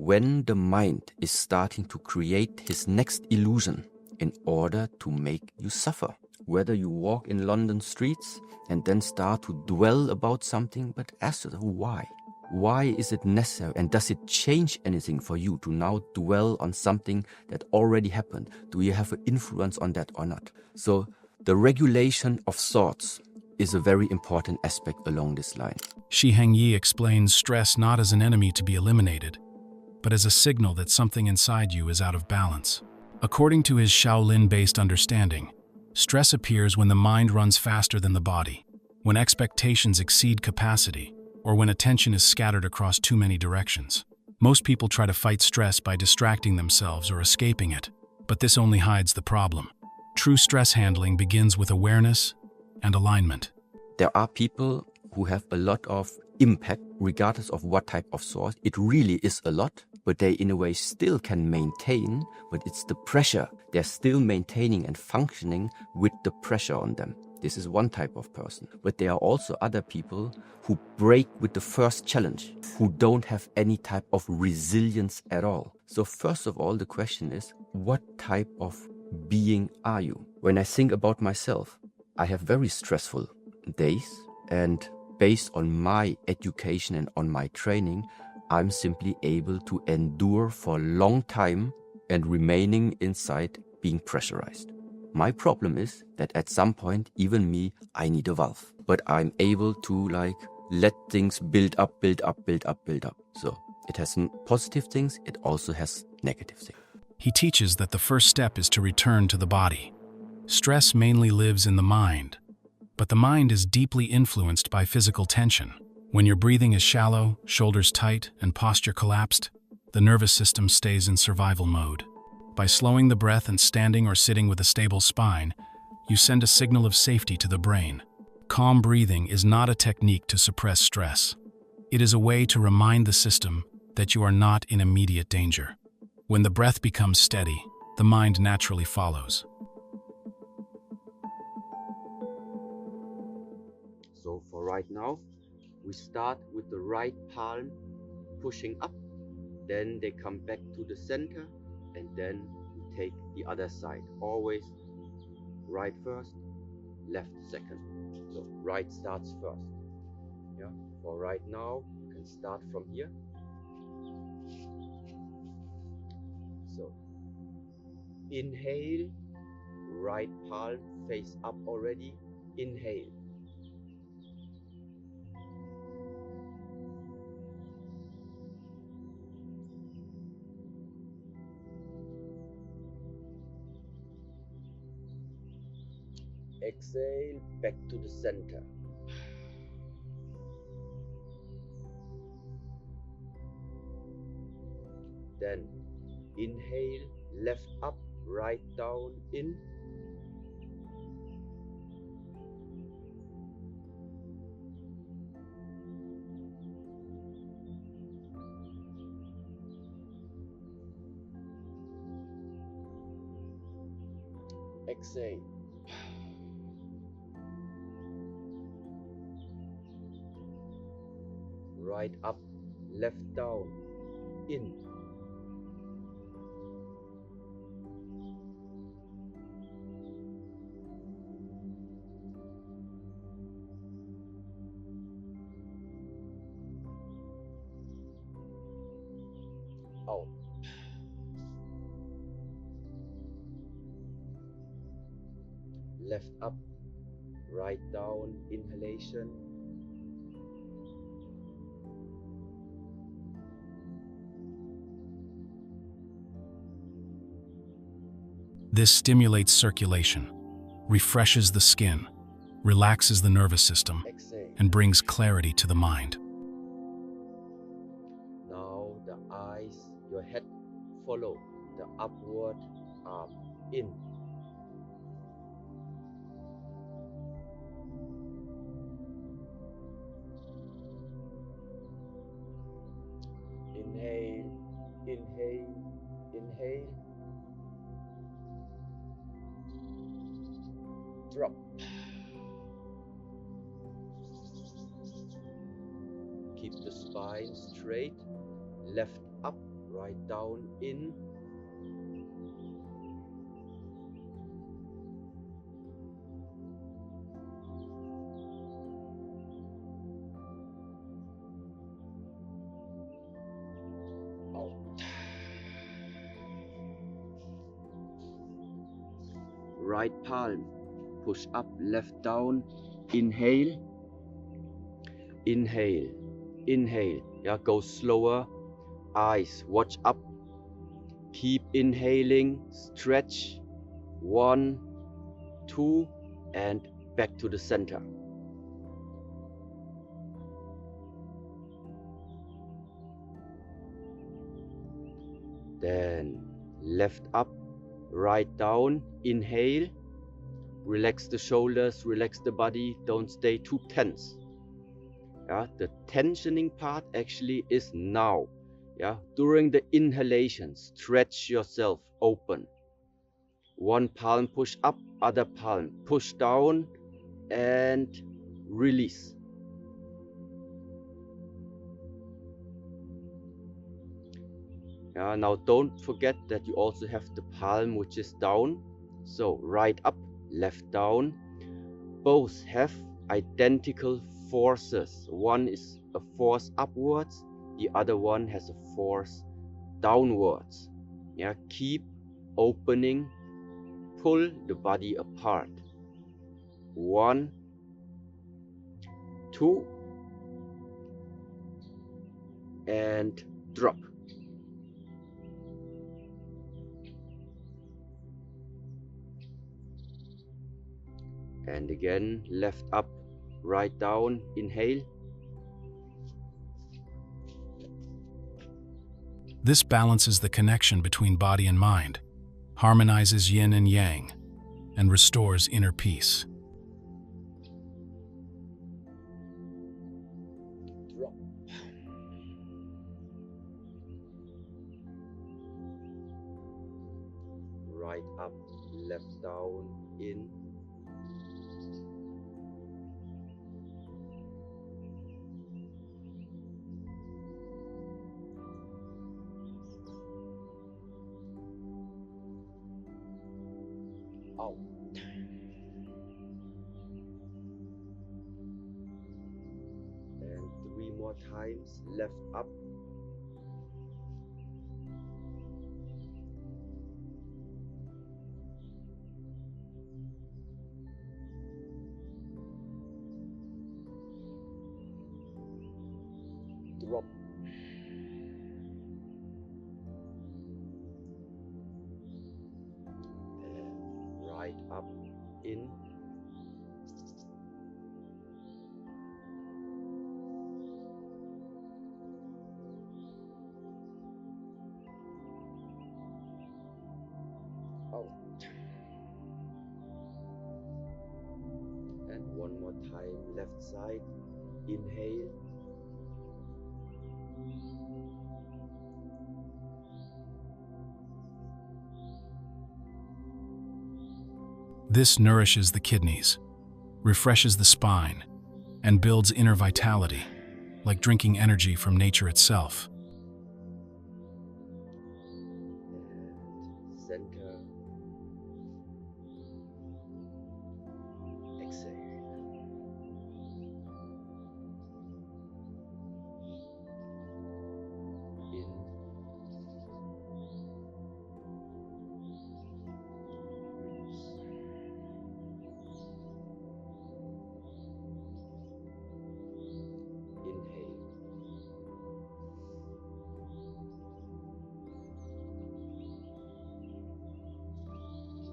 when the mind is starting to create his next illusion in order to make you suffer. Whether you walk in London streets and then start to dwell about something, but ask yourself, why? Why is it necessary, and does it change anything for you to now dwell on something that already happened? Do you have an influence on that or not? So the regulation of thoughts is a very important aspect along this line. Shi Heng Yi explains stress not as an enemy to be eliminated, but as a signal that something inside you is out of balance. According to his Shaolin-based understanding, stress appears when the mind runs faster than the body, when expectations exceed capacity, or when attention is scattered across too many directions. Most people try to fight stress by distracting themselves or escaping it, but this only hides the problem. True stress handling begins with awareness and alignment. There are people who have a lot of impact, regardless of what type of source. It really is a lot, but they in a way still can maintain, but it's the pressure. They're still maintaining and functioning with the pressure on them. This is one type of person. But there are also other people who break with the first challenge, who don't have any type of resilience at all. So first of all, the question is, what type of being are you? When I think about myself, I have very stressful days, and based on my education and on my training, I'm simply able to endure for a long time and remaining inside being pressurized. My problem is that at some point, even me, I need a valve. But I'm able to let things build up. So it has positive things, it also has negative things. He teaches that the first step is to return to the body. Stress mainly lives in the mind, but the mind is deeply influenced by physical tension. When your breathing is shallow, shoulders tight, and posture collapsed, the nervous system stays in survival mode. By slowing the breath and standing or sitting with a stable spine, you send a signal of safety to the brain. Calm breathing is not a technique to suppress stress. It is a way to remind the system that you are not in immediate danger. When the breath becomes steady, the mind naturally follows. So for right now, we start with the right palm pushing up, then they come back to the center, and then we take the other side. Always right first, left second. So right starts first. Yeah. For right now, you can start from here. So inhale, right palm face up already. Inhale. Exhale, back to the center. Then inhale, left up, right down, in. Exhale. Right up, left down, in. Out. Left up, right down, inhalation. This stimulates circulation, refreshes the skin, relaxes the nervous system, Exhale. and brings clarity to the mind. Now the eyes, your head follow the upward arm, in. Inhale, inhale, inhale. Drop. Keep the spine straight. Left up, right down, in, out. Right palm, push up, left down, inhale, inhale, inhale. Yeah, go slower, eyes, watch up, keep inhaling, stretch, 1, 2, and back to the center. Then left up, right down, inhale, relax the shoulders, relax the body, don't stay too tense. Yeah, the tensioning part actually is now. Yeah, during the inhalation, stretch yourself open. One palm push up, other palm push down, and release. Yeah, now don't forget that you also have the palm which is down. So right up, left down. Both have identical forces. One is a force upwards, the other one has a force downwards. Yeah, keep opening, pull the body apart. 1, 2, and drop. And again, left up, right down, inhale. This balances the connection between body and mind, harmonizes yin and yang, and restores inner peace. Drop. Right up, left down, in. Out. And 3 more times, left up. Drop. And right up, in. Out. And one more time, left side, inhale. This nourishes the kidneys, refreshes the spine, and builds inner vitality, like drinking energy from nature itself. And center. Exhale. In. Release. Inhale.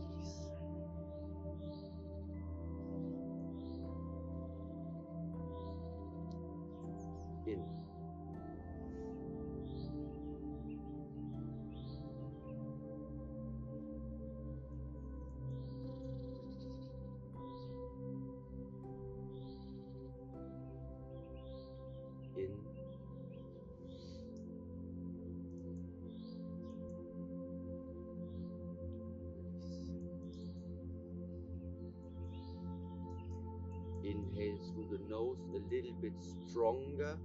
Release. In. In. Inhale through the nose a little bit stronger.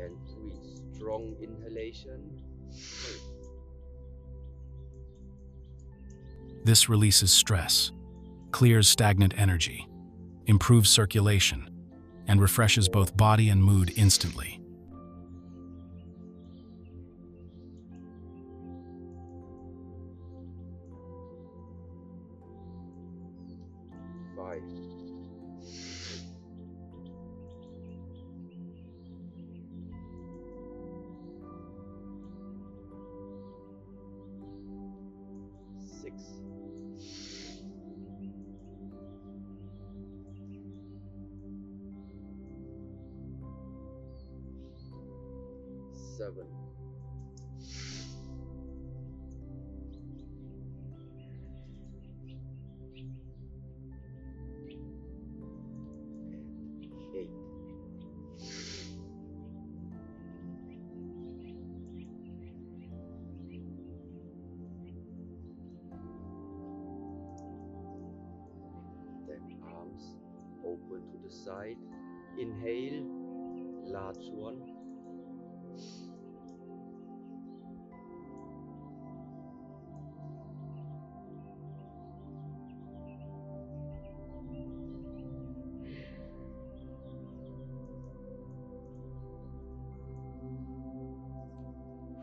And 3. Strong inhalation. This releases stress, clears stagnant energy, improves circulation, and refreshes both body and mood instantly. 5. 6. 7. 8. Then arms open to the side. Inhale, large one.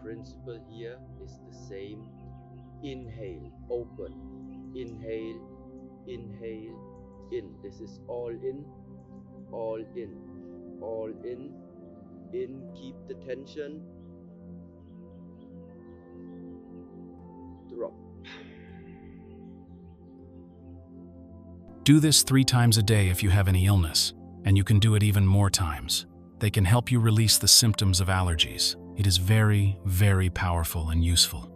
Principle here is the same. Inhale, open. Inhale, inhale, in. This is all in, all in, all in. In, keep the tension. Drop. Do this 3 times a day if you have any illness, and you can do it even more times. They can help you release the symptoms of allergies. It is very, very powerful and useful.